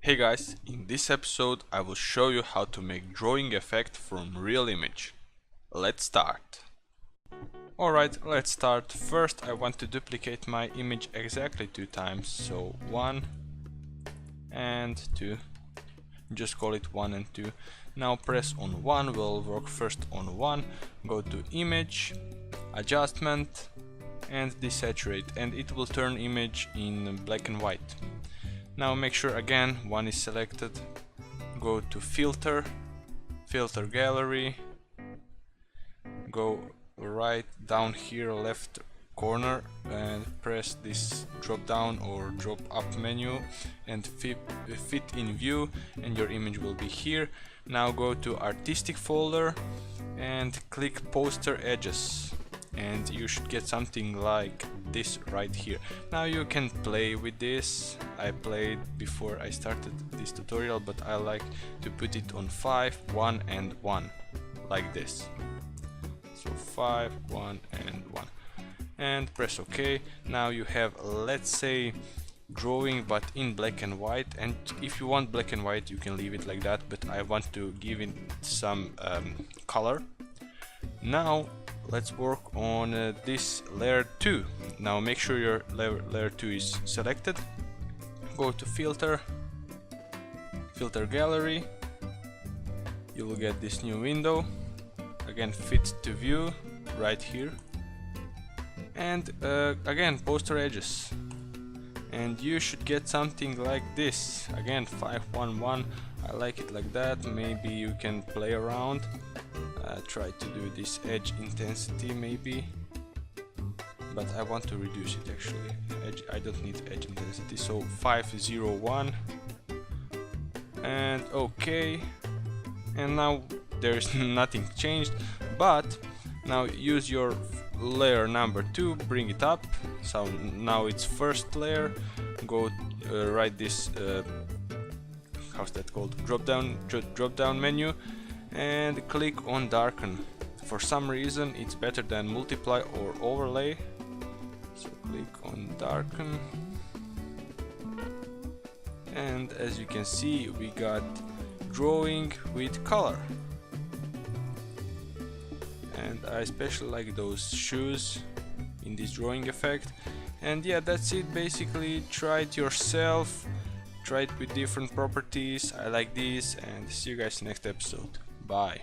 Hey guys, in this episode I will show you how to make drawing effect from real image. Let's start. Alright, let's start. First I want to duplicate my image exactly 2 times, so 1 and 2. Just call it 1 and 2. Now press on 1, we'll work first on 1, go to image, adjustment and desaturate, and it will turn image in black and white. Now make sure again 1 is selected, go to filter, filter gallery, go right down here left corner and press this drop down or drop up menu and fit in view, and your image will be here. Now go to artistic folder and click poster edges, and you should get something like this right here. Now you can play with this. I played before I started this tutorial, but I like to put it on 5, 1 and 1 like this. So 5, 1 and 1 and press OK. Now you have, let's say, drawing but in black and white, and if you want black and white you can leave it like that, but I want to give it some color. Now let's work on this layer 2. Now make sure your layer 2 is selected, go to filter, filter gallery, you will get this new window, again fit to view right here, and again poster edges, and you should get something like this. Again 5, 1, 1, I like it like that. Maybe you can play around, try to do this edge intensity maybe, but I want to reduce it actually. I don't need edge intensity, so 5, 0, 1 and OK. And now there's nothing changed, but now use your layer number 2, bring it up, so now it's first layer, go write this how's that called, drop down menu, and click on darken. For some reason it's better than multiply or overlay, so click on darken, and as you can see we got drawing with color. And I especially like those shoes in this drawing effect. And yeah, that's it basically. Try it yourself, try it with different properties. I like these, and see you guys next episode. Bye.